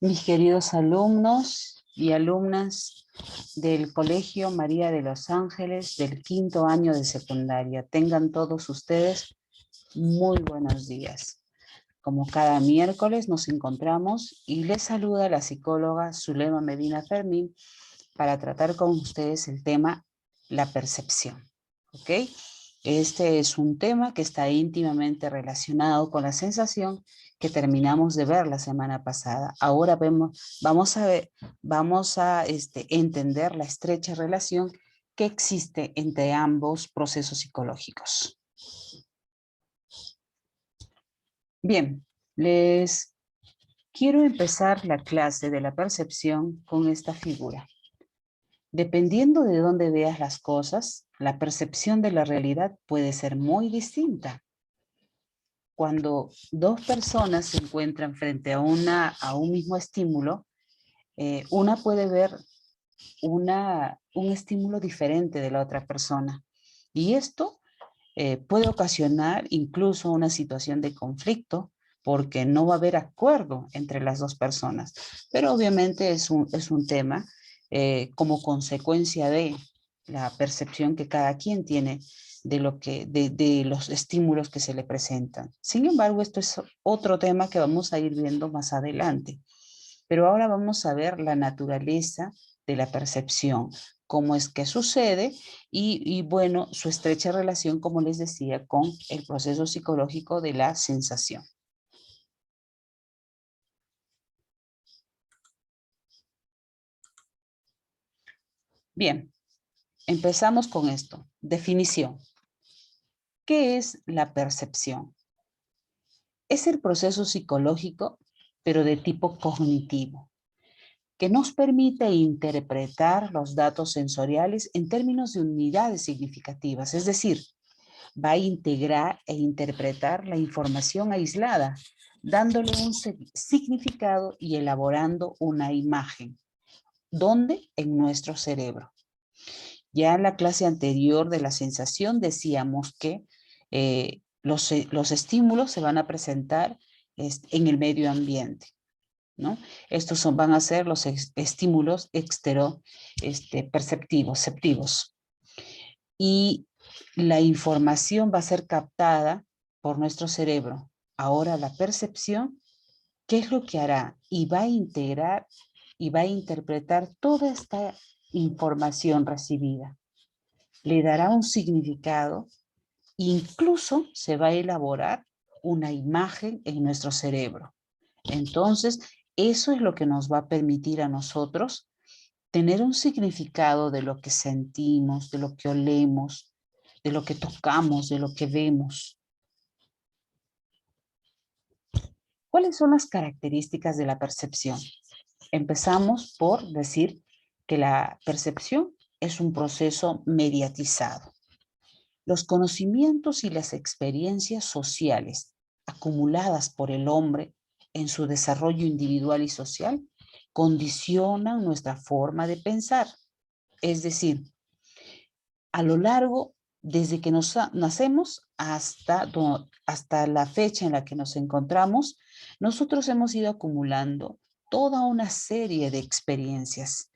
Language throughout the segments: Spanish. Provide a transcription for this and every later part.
Mis queridos alumnos y alumnas del Colegio María de los Ángeles del 5º año de secundaria, tengan todos ustedes muy buenos días. Como cada miércoles nos encontramos y les saluda la psicóloga Zulema Medina Fermín para tratar con ustedes el tema la percepción. ¿Ok? Este es un tema que está íntimamente relacionado con la sensación que terminamos de ver la semana pasada. Ahora vamos a entender la estrecha relación que existe entre ambos procesos psicológicos. Bien, les quiero empezar la clase de la percepción con esta figura. Dependiendo de dónde veas las cosas, la percepción de la realidad puede ser muy distinta. Cuando dos personas se encuentran frente a un mismo estímulo, una puede ver un estímulo diferente de la otra persona. Y esto puede ocasionar incluso una situación de conflicto porque no va a haber acuerdo entre las dos personas. Pero obviamente es un tema como consecuencia de la percepción que cada quien tiene de los estímulos que se le presentan. Sin embargo, esto es otro tema que vamos a ir viendo más adelante. Pero ahora vamos a ver la naturaleza de la percepción, cómo es que sucede y bueno, su estrecha relación, como les decía, con el proceso psicológico de la sensación. Bien, empezamos con esto. Definición. ¿Qué es la percepción? Es el proceso psicológico, pero de tipo cognitivo, que nos permite interpretar los datos sensoriales en términos de unidades significativas, es decir, va a integrar e interpretar la información aislada, dándole un significado y elaborando una imagen. ¿Dónde? En nuestro cerebro. Ya en la clase anterior de la sensación decíamos que los estímulos se van a presentar en el medio ambiente, ¿no? Estos van a ser los estímulos perceptivos. Y la información va a ser captada por nuestro cerebro. Ahora la percepción, ¿qué es lo que hará? Y va a integrar y va a interpretar toda esta información recibida. Le dará un significado, incluso se va a elaborar una imagen en nuestro cerebro. Entonces, eso es lo que nos va a permitir a nosotros tener un significado de lo que sentimos, de lo que olemos, de lo que tocamos, de lo que vemos. ¿Cuáles son las características de la percepción? Empezamos por decir que la percepción es un proceso mediatizado. Los conocimientos y las experiencias sociales acumuladas por el hombre en su desarrollo individual y social condicionan nuestra forma de pensar. Es decir, a lo largo, desde que nacemos hasta la fecha en la que nos encontramos, nosotros hemos ido acumulando toda una serie de experiencias.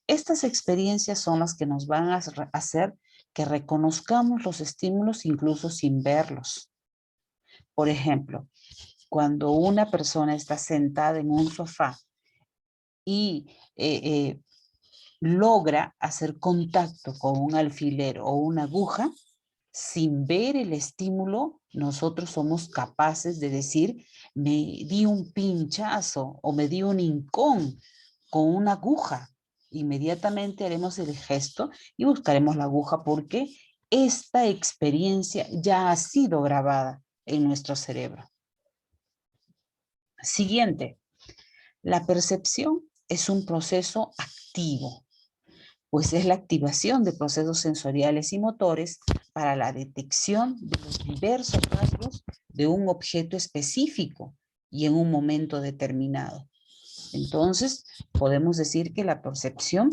Estas experiencias son las que nos van a hacer que reconozcamos los estímulos incluso sin verlos. Por ejemplo, cuando una persona está sentada en un sofá y logra hacer contacto con un alfiler o una aguja, sin ver el estímulo, nosotros somos capaces de decir, me di un pinchazo o me di un hincón con una aguja. Inmediatamente haremos el gesto y buscaremos la aguja porque esta experiencia ya ha sido grabada en nuestro cerebro. Siguiente, la percepción es un proceso activo, pues es la activación de procesos sensoriales y motores para la detección de los diversos rasgos de un objeto específico y en un momento determinado. Entonces, podemos decir que la percepción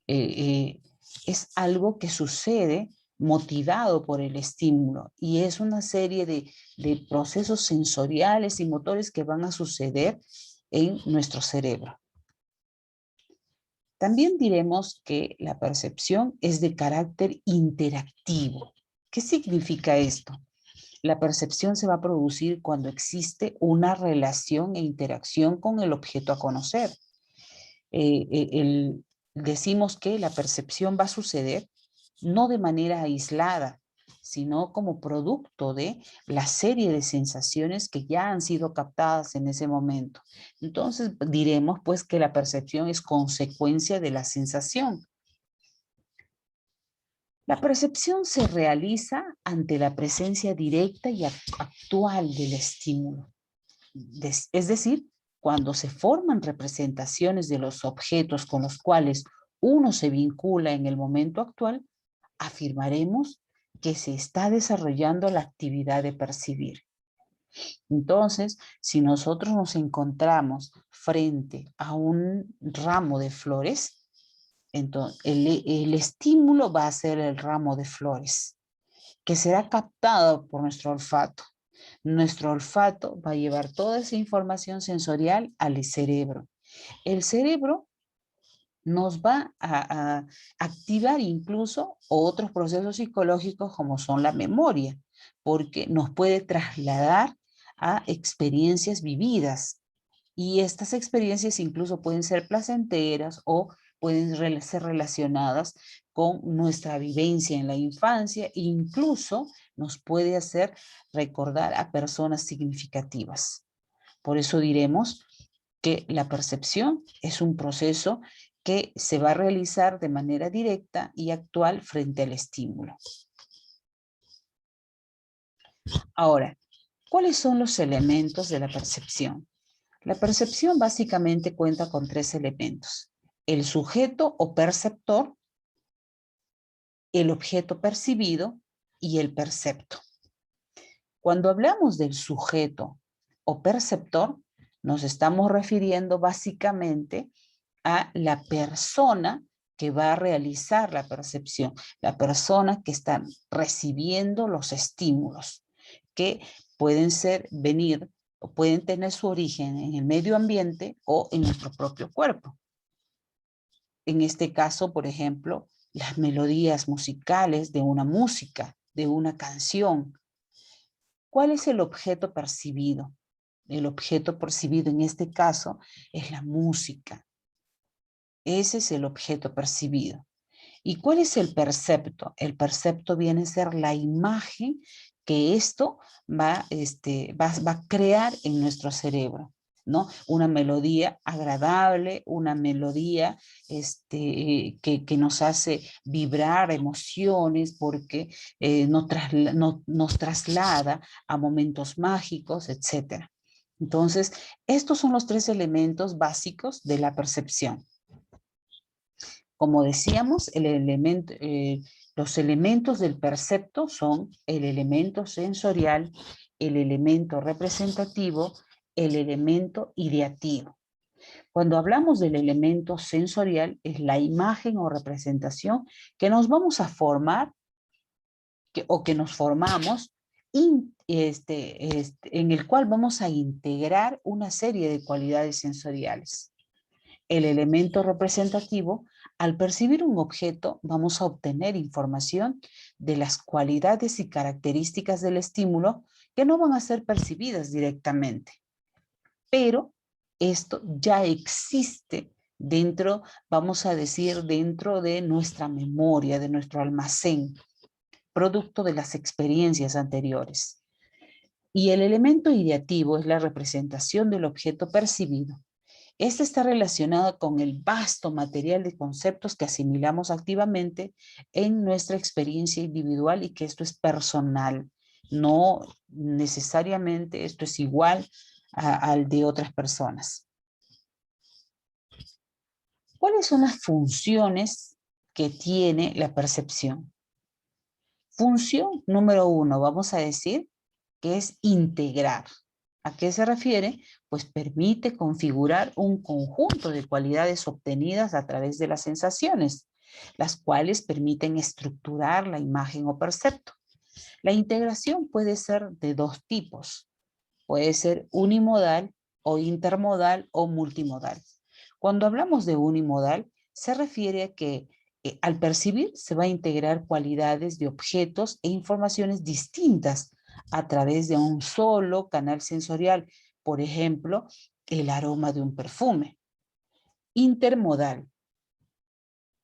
es algo que sucede motivado por el estímulo y es una serie de procesos sensoriales y motores que van a suceder en nuestro cerebro. También diremos que la percepción es de carácter interactivo. ¿Qué significa esto? La percepción se va a producir cuando existe una relación e interacción con el objeto a conocer. Decimos que la percepción va a suceder no de manera aislada, sino como producto de la serie de sensaciones que ya han sido captadas en ese momento. Entonces diremos pues que la percepción es consecuencia de la sensación. La percepción se realiza ante la presencia directa y actual del estímulo. Es decir, cuando se forman representaciones de los objetos con los cuales uno se vincula en el momento actual, afirmaremos que se está desarrollando la actividad de percibir. Entonces, si nosotros nos encontramos frente a un ramo de flores, entonces el estímulo va a ser el ramo de flores, que será captado por nuestro olfato. Nuestro olfato va a llevar toda esa información sensorial al cerebro. El cerebro nos va a activar incluso otros procesos psicológicos como son la memoria, porque nos puede trasladar a experiencias vividas. Y estas experiencias incluso pueden ser placenteras o pueden ser relacionadas con nuestra vivencia en la infancia e incluso nos puede hacer recordar a personas significativas. Por eso diremos que la percepción es un proceso que se va a realizar de manera directa y actual frente al estímulo. Ahora, ¿cuáles son los elementos de la percepción? La percepción básicamente cuenta con 3 elementos: el sujeto o perceptor, el objeto percibido y el percepto. Cuando hablamos del sujeto o perceptor, nos estamos refiriendo básicamente a la persona que va a realizar la percepción, la persona que está recibiendo los estímulos, que pueden venir o pueden tener su origen en el medio ambiente o en nuestro propio cuerpo. En este caso, por ejemplo, las melodías musicales de una música, de una canción. ¿Cuál es el objeto percibido? El objeto percibido en este caso es la música. Ese es el objeto percibido. ¿Y cuál es el percepto? El percepto viene a ser la imagen que esto va a crear en nuestro cerebro, ¿no? Una melodía agradable, una melodía que nos hace vibrar emociones porque nos traslada a momentos mágicos, etc. Entonces, estos son los 3 elementos básicos de la percepción. Como decíamos, los elementos del percepto son el elemento sensorial, el elemento representativo, el elemento ideativo. Cuando hablamos del elemento sensorial, es la imagen o representación que nos vamos a formar o que nos formamos en el cual vamos a integrar una serie de cualidades sensoriales. El elemento representativo, al percibir un objeto, vamos a obtener información de las cualidades y características del estímulo que no van a ser percibidas directamente. Pero esto ya existe dentro, vamos a decir, dentro de nuestra memoria, de nuestro almacén, producto de las experiencias anteriores. Y el elemento ideativo es la representación del objeto percibido. Esta está relacionada con el vasto material de conceptos que asimilamos activamente en nuestra experiencia individual y que esto es personal. No necesariamente esto es igual al de otras personas. ¿Cuáles son las funciones que tiene la percepción? Función número 1, vamos a decir, que es integrar. ¿A qué se refiere? Pues permite configurar un conjunto de cualidades obtenidas a través de las sensaciones, las cuales permiten estructurar la imagen o percepto. La integración puede ser de 2 tipos. Puede ser unimodal o intermodal o multimodal. Cuando hablamos de unimodal, se refiere a que al percibir se va a integrar cualidades de objetos e informaciones distintas a través de un solo canal sensorial. Por ejemplo, el aroma de un perfume. Intermodal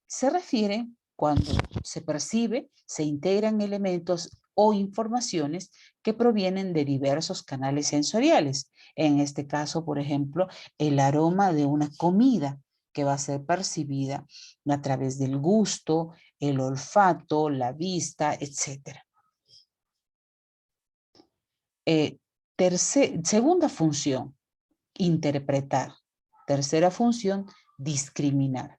se refiere cuando se percibe, se integran elementos o informaciones que provienen de diversos canales sensoriales. En este caso, por ejemplo, el aroma de una comida que va a ser percibida a través del gusto, el olfato, la vista, etc. Segunda función, interpretar. Tercera función, discriminar.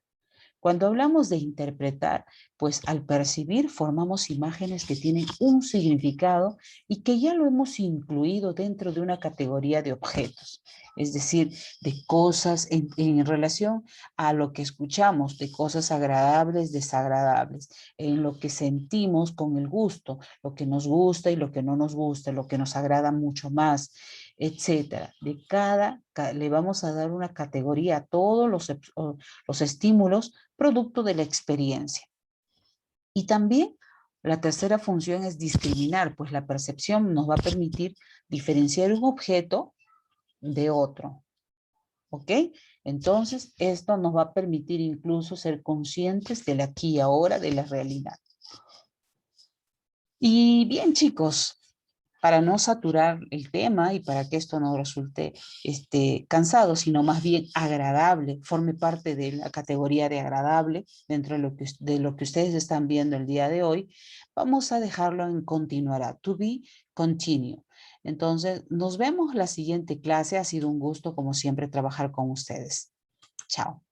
Cuando hablamos de interpretar, pues al percibir formamos imágenes que tienen un significado y que ya lo hemos incluido dentro de una categoría de objetos, es decir, de cosas en relación a lo que escuchamos, de cosas agradables, desagradables, en lo que sentimos con el gusto, lo que nos gusta y lo que no nos gusta, lo que nos agrada mucho más, etcétera. Le vamos a dar una categoría a todos los estímulos producto de la experiencia. Y también la tercera función es discriminar, pues la percepción nos va a permitir diferenciar un objeto de otro. ¿Ok? Entonces, esto nos va a permitir incluso ser conscientes del aquí y ahora, de la realidad. Y bien, chicos, para no saturar el tema y para que esto no resulte cansado, sino más bien agradable, forme parte de la categoría de agradable dentro de lo que ustedes están viendo el día de hoy, vamos a dejarlo en continuará, to be, continue. Entonces, nos vemos la siguiente clase. Ha sido un gusto, como siempre, trabajar con ustedes. Chao.